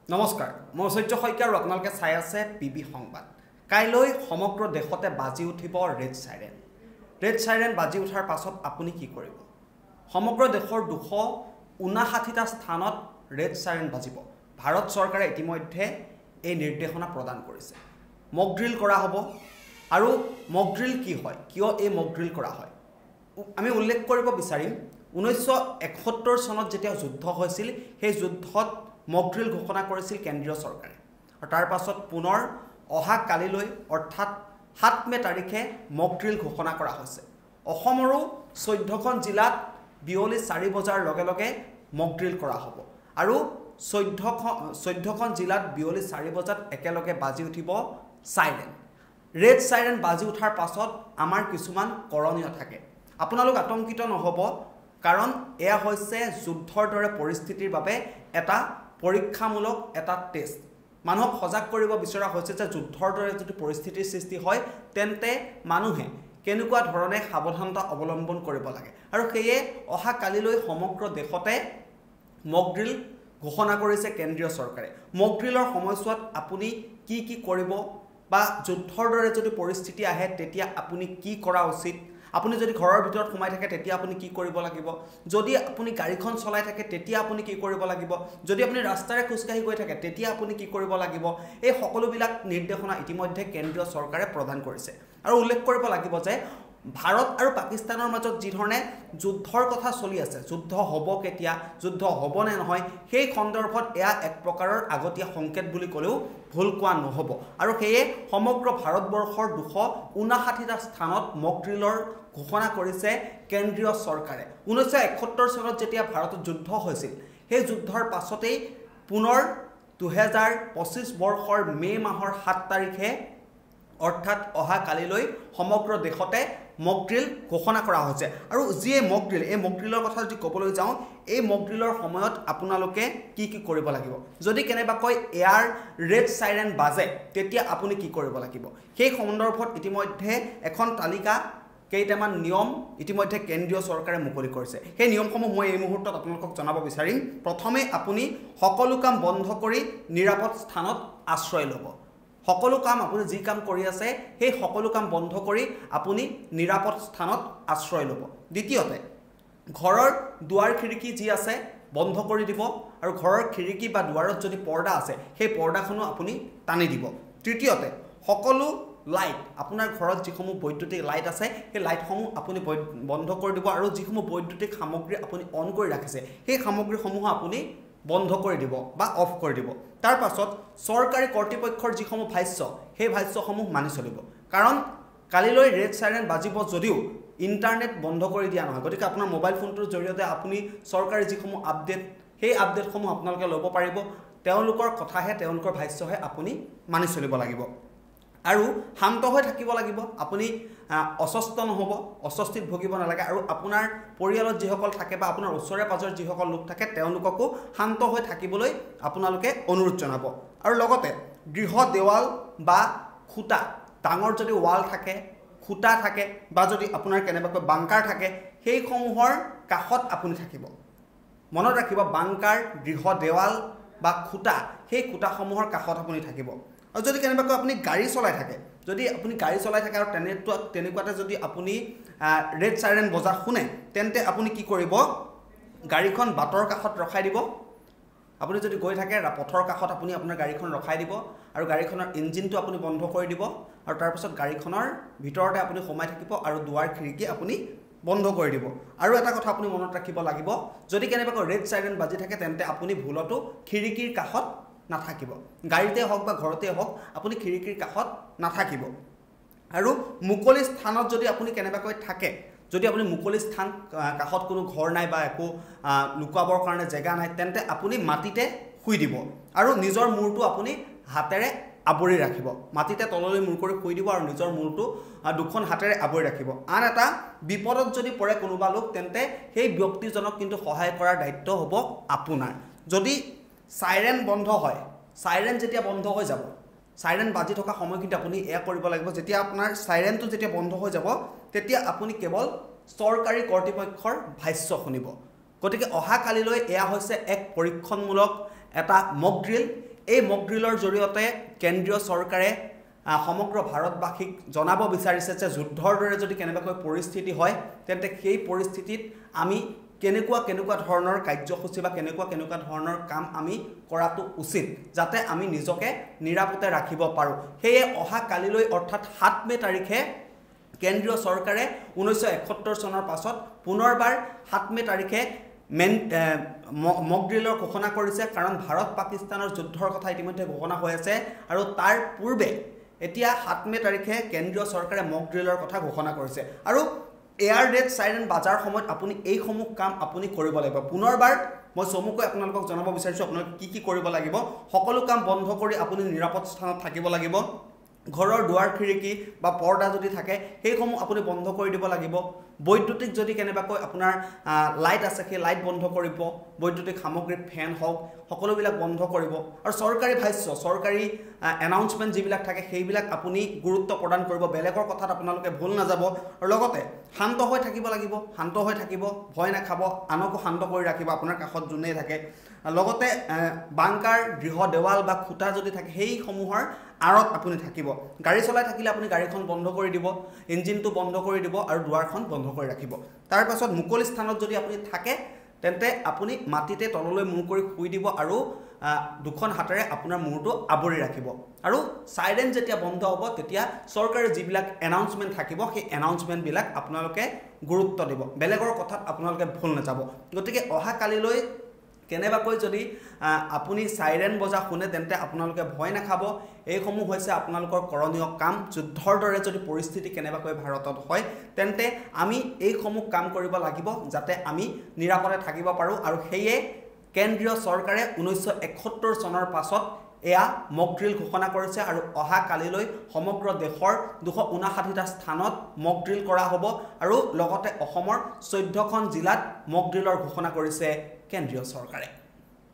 নমস্কাৰ মই সূৰ্য শইকীয়া আৰু আপোনালোকে চাই আছে পিবি সংবাদ কাইলৈ সমগ্ৰ দেশতে বাজি উঠিব ৰেড সাইৰেন বাজি উঠাৰ পাছত আপুনি কি কৰিব সমগ্ৰ দেশৰ 259টা স্থানত ৰেড সাইৰেন বাজিব ভাৰত চৰকাৰে ইতিমধ্যে এই নিৰ্দেশনা প্ৰদান কৰিছে মক ড্ৰিল কৰা হ'ব আৰু মক ড্ৰিল কি হয় কিয় এই মক ড্ৰিল কৰা হয় আমি উল্লেখ কৰিব বিচাৰিম 1971 চনত যেতিয়া যুদ্ধ হৈছিল সেই যুদ্ধত মক ড্ৰিল ঘোষণা কৰিছিল কেন্দ্ৰীয় চৰকাৰে আৰু তাৰ পাছত পুনৰ অহা কালিলৈ অৰ্থাৎ 7 মে তাৰিখে মক ড্ৰিল ঘোষণা কৰা হৈছে অসমৰো 14খন জিলাত বিয়লি 4 বজাৰ লগে লগে মক ড্ৰিল কৰা হ'ব আৰু 14খন জিলাত বিয়লি 4 বজাত একেলগে বাজি উঠিব সাইৰেন ৰেড সাইৰেন বাজি উঠাৰ পাছত আমাৰ কিছুমান কৰণীয় থাকে আপোনালোক আতংকিত নহব কাৰণ এয়া হৈছে যুদ্ধৰ দৰে পৰিস্থিতিৰ বাবে এটা পৰীক্ষামূলক এটা টেষ্ট মানুহক সজাগ কৰিব বিচৰা হৈছে যে যুদ্ধৰ দৰে যদি পৰিস্থিতিৰ সৃষ্টি হয় তেন্তে মানুহে কেনেকুৱা ধৰণে সাৱধানতা অৱলম্বন কৰিব লাগে আৰু সেয়ে অহা কালিলৈ সমগ্ৰ দেশতে মক ড্ৰিল ঘোষণা কৰিছে কেন্দ্ৰীয় চৰকাৰে মক ড্ৰিলৰ সময়ছোৱাত আপুনি কি কৰিব বা যুদ্ধৰ দৰে যদি পৰিস্থিতি আহে তেতিয়া আপুনি কি কৰা উচিত আপুনি যদি ঘৰৰ ভিতৰত সোমাই থাকে তেতিয়া আপুনি কি কৰিব লাগিব যদি আপুনি গাড়ীখন চলাই থাকে তেতিয়া আপুনি কি কৰিব লাগিব যদি আপুনি ৰাস্তাৰে খুজকাহি গৈ থাকে তেতিয়া আপুনি কি কৰিব লাগিব এই সকলোবিলাক নিৰ্দেশনা ইতিমধ্যে কেন্দ্ৰীয় চৰকাৰে প্ৰদান কৰিছে আৰু উল্লেখ কৰিব লাগিব যে ভাৰত আৰু পাকিস্তানৰ মাজত যি ধৰণে যুদ্ধৰ কথা চলি আছে যুদ্ধ হ'ব কেতিয়া যুদ্ধ হ'ব নে নহয় সেই সন্দৰ্ভত এয়া এক প্ৰকাৰৰ আগতীয়া সংকেত বুলি ক'লেও ভুল কোৱা নহ'ব আৰু সেয়ে সমগ্ৰ ভাৰতবৰ্ষৰ 259টা স্থানত মক ড্ৰিলৰ ঘোষণা কৰিছে কেন্দ্ৰীয় চৰকাৰে 1971 চনত যেতিয়া ভাৰতত যুদ্ধ হৈছিল সেই যুদ্ধৰ পাছতেই পুনৰ 2025 বৰ্ষৰ মে মাহৰ 7 তাৰিখে অৰ্থাৎ অহা কালিলৈ সমগ্ৰ দেশতে মক ড্ৰিল ঘোষণা কৰা হৈছে আৰু যিয়ে মক ড্ৰিল এই মক ড্ৰিলৰ কথা যদি ক'বলৈ যাওঁ এই মক ড্ৰিলৰ সময়ত আপোনালোকে কি কৰিব লাগিব যদি কেনেবাকৈ এয়াৰ ৰেড সাইৰেন বাজে তেতিয়া আপুনি কি কৰিব লাগিব সেই সন্দৰ্ভত ইতিমধ্যে এখন তালিকা কেইটামান নিয়ম ইতিমধ্যে কেন্দ্ৰীয় চৰকাৰে মুকলি কৰিছে সেই নিয়মসমূহ মই এই মুহূৰ্তত আপোনালোকক জনাব বিচাৰিম প্ৰথমে আপুনি সকলো কাম বন্ধ কৰি নিৰাপদ স্থানত আশ্ৰয় ল'ব সকলো কাম আপুনি যি কাম কৰি আছে সেই সকলো কাম বন্ধ কৰি আপুনি নিৰাপদ স্থানত আশ্ৰয় ল'ব দ্বিতীয়তে ঘৰৰ দুৱাৰ খিৰিকী যি আছে বন্ধ কৰি দিব আৰু ঘৰৰ খিৰিকী বা দুৱাৰত যদি পৰ্দা আছে সেই পৰ্দাখনো আপুনি টানি দিব তৃতীয়তে সকলো লাইট আপোনাৰ ঘৰত যিসমূহ বৈদ্যুতিক লাইট আছে সেই লাইটসমূহ আপুনি বন্ধ কৰি দিব আৰু যিসমূহ বৈদ্যুতিক সামগ্ৰী আপুনি অন কৰি ৰাখিছে সেই সামগ্ৰীসমূহ আপুনি বন্ধ কৰি দিব বা অফ কৰি দিব তাৰ পাছত চৰকাৰী কৰ্তৃপক্ষৰ যিসমূহ ভাষ্য সেই ভাষ্যসমূহ মানি চলিব কাৰণ কালিলৈ ৰেড সাইৰেন বাজিব যদিও ইণ্টাৰনেট বন্ধ কৰি দিয়া নহয় গতিকে আপোনাৰ মোবাইল ফোনটোৰ জৰিয়তে আপুনি চৰকাৰী যিসমূহ আপডেট সেই আপডেটসমূহ আপোনালোকে ল'ব পাৰিব তেওঁলোকৰ কথাহে তেওঁলোকৰ ভাষ্যহে আপুনি মানি চলিব লাগিব আৰু শান্ত হৈ থাকিব লাগিব আপুনি অস্বস্ত নহব অস্বস্তিত ভুগিব নালাগে আৰু আপোনাৰ পৰিয়ালত যিসকল থাকে বা আপোনাৰ ওচৰে পাজৰ যিসকল লোক থাকে তেওঁলোককো শান্ত হৈ থাকিবলৈ আপোনালোকে অনুৰোধ জনাব আৰু লগতে গৃহ দেৱাল বা খুঁটা ডাঙৰ যদি ৱাল থাকে খুঁটা থাকে বা যদি আপোনাৰ কেনেবাকৈ বাংকাৰ থাকে সেইসমূহৰ কাষত আপুনি থাকিব মনত ৰাখিব বাংকাৰ গৃহ দেৱাল বা খুঁটা সেই খুঁটাসমূহৰ কাষত আপুনি থাকিব আৰু যদি কেনেবাকৈ আপুনি গাড়ী চলাই থাকে যদি আপুনি গাড়ী চলাই থাকে আৰু তেনেকুৱাতে যদি আপুনি ৰেড সাইৰেন বজা শুনে তেন্তে আপুনি কি কৰিব গাড়ীখন বাটৰ কাষত ৰখাই দিব আপুনি যদি গৈ থাকে পথৰ কাষত আপুনি আপোনাৰ গাড়ীখন ৰখাই দিব আৰু গাড়ীখনৰ ইঞ্জিনটো আপুনি বন্ধ কৰি দিব আৰু তাৰপিছত গাড়ীখনৰ ভিতৰতে আপুনি সোমাই থাকিব আৰু দুৱাৰ খিৰিকী আপুনি বন্ধ কৰি দিব আৰু এটা কথা আপুনি মনত ৰাখিব লাগিব যদি কেনেবাকৈ ৰেড সাইৰেন বাজি থাকে তেন্তে আপুনি ভুলতো খিৰিকীৰ কাষত নাথাকিব গাড়ীতে হওক বা ঘৰতে হওক আপুনি খিৰিকীৰ কাষত নাথাকিব আৰু মুকলি স্থানত যদি আপুনি কেনেবাকৈ থাকে যদি আপুনি মুকলি স্থান কাষত কোনো ঘৰ নাই বা একো লুকাবৰ কাৰণে জেগা নাই তেন্তে আপুনি মাটিতে শুই দিব আৰু নিজৰ মূৰটো আপুনি হাতেৰে আৱৰি ৰাখিব মাটিতে তললৈ মূৰ কৰি শুই দিব আৰু নিজৰ মূৰটো দুখন হাতেৰে আৱৰি ৰাখিব আন এটা বিপদত যদি পৰে কোনোবা লোক তেন্তে সেই ব্যক্তিজনক কিন্তু সহায় কৰাৰ দায়িত্ব হ'ব আপোনাৰ যদি সাইৰেন বন্ধ হয় সাইৰেন যেতিয়া বন্ধ হৈ যাব সাইৰেন বাজি থকা সময়খিনিত আপুনি এয়া কৰিব লাগিব যেতিয়া আপোনাৰ সাইৰেনটো যেতিয়া বন্ধ হৈ যাব তেতিয়া আপুনি কেৱল চৰকাৰী কৰ্তৃপক্ষৰ ভাষ্য শুনিব গতিকে অহা কালিলৈ এয়া হৈছে এক পৰীক্ষণমূলক এটা মক ড্ৰিল এই মক ড্ৰিলৰ জৰিয়তে কেন্দ্ৰীয় চৰকাৰে সমগ্ৰ ভাৰতবাসীক জনাব বিচাৰিছে যে যুদ্ধৰ দৰে যদি কেনেবাকৈ পৰিস্থিতি হয় তেন্তে সেই পৰিস্থিতিত আমি কেনেকুৱা ধৰণৰ কাৰ্যসূচী বা কেনেকুৱা ধৰণৰ কাম আমি কৰাটো উচিত যাতে আমি নিজকে নিৰাপদে ৰাখিব পাৰোঁ। সেয়ে অহা কালিলৈ অৰ্থাৎ 7 মে তাৰিখে কেন্দ্ৰীয় চৰকাৰে 1971 চনৰ পাছত পুনৰবাৰ 7 মে তাৰিখে মক ড্ৰিলৰ ঘোষণা কৰিছে, কাৰণ ভাৰত পাকিস্তানৰ যুদ্ধৰ কথা ইতিমধ্যে ঘোষণা হৈ আছে আৰু তাৰ পূৰ্বে এতিয়া 7 মে তাৰিখে কেন্দ্ৰীয় চৰকাৰে মক ড্ৰিলৰ কথা ঘোষণা কৰিছে। আৰু এয়াৰ ৰেড চাইৰেন বাজাৰ সময়ত আপুনি এইসমূহ কাম আপুনি কৰিব লাগিব। পুনৰবাৰ মই চমুকৈ আপোনালোকক জনাব বিচাৰিছোঁ আপোনালোকে কি কৰিব লাগিব। সকলো কাম বন্ধ কৰি আপুনি নিৰাপদ স্থানত থাকিব লাগিব। ঘৰৰ দুৱাৰ খিৰিকী বা পৰ্দা যদি থাকে সেইসমূহ আপুনি বন্ধ কৰি দিব লাগিব। বৈদ্যুতিক যদি কেনেবাকৈ আপোনাৰ লাইট আছে সেই লাইট বন্ধ কৰিব। বৈদ্যুতিক সামগ্ৰী ফেন হওক সকলোবিলাক বন্ধ কৰিব। আৰু চৰকাৰী ভাষ্য চৰকাৰী এনাউন্সমেণ্ট যিবিলাক থাকে সেইবিলাক আপুনি গুৰুত্ব প্ৰদান কৰিব। বেলেগৰ কথাত আপোনালোকে ভুল নাযাব। আৰু লগতে শান্ত হৈ থাকিব লাগিব। শান্ত হৈ থাকিব, ভয় নাখাব, আনকো শান্ত কৰি ৰাখিব আপোনাৰ কাষত যোনেই থাকে। লগতে বাংকাৰ গৃহ দেৱাল বা খুঁটা যদি থাকে সেইসমূহৰ আঁৰত আপুনি থাকিব। গাড়ী চলাই থাকিলে আপুনি গাড়ীখন বন্ধ কৰি দিব, ইঞ্জিনটো বন্ধ কৰি দিব আৰু দুৱাৰখন বন্ধ কৰি ৰাখিব। তাৰ পাছত মুকলি স্থানত যদি আপুনি থাকে তেন্তে আপুনি মাটিতে তললৈ মূৰ কৰি শুই দিব আৰু দুখন হাতেৰে আপোনাৰ মূৰটো আৱৰি ৰাখিব। আৰু চাইৰেন যেতিয়া বন্ধ হ'ব তেতিয়া চৰকাৰে যিবিলাক এনাউন্সমেণ্ট থাকিব সেই এনাউন্সমেণ্টবিলাক আপোনালোকে গুৰুত্ব দিব। বেলেগৰ কথাত আপোনালোকে ভুল নাযাব। গতিকে অহা কালিলৈ কেনেবাকৈ যদি আপুনি চাইৰেন বজা শুনে তেন্তে আপোনালোকে ভয় নাখাব। এইসমূহ হৈছে আপোনালোকৰ কৰণীয় কাম। যুদ্ধৰ দৰে যদি পৰিস্থিতি কেনেবাকৈ ভাৰতত হয় তেন্তে আমি এইসমূহ কাম কৰিব লাগিব যাতে আমি নিৰাপদে থাকিব পাৰোঁ। আৰু সেয়ে কেন্দ্ৰীয় চৰকাৰে 1971 চনৰ পাছত এয়া মক ড্ৰিল ঘোষণা কৰিছে আৰু অহা কালিলৈ সমগ্ৰ দেশৰ 259টা স্থানত মক ড্ৰিল কৰা হ'ব। আৰু লগতে অসমৰ 14খন জিলাত মক ড্ৰিলৰ ঘোষণা কৰিছে কেন্দ্ৰীয় চৰকাৰে।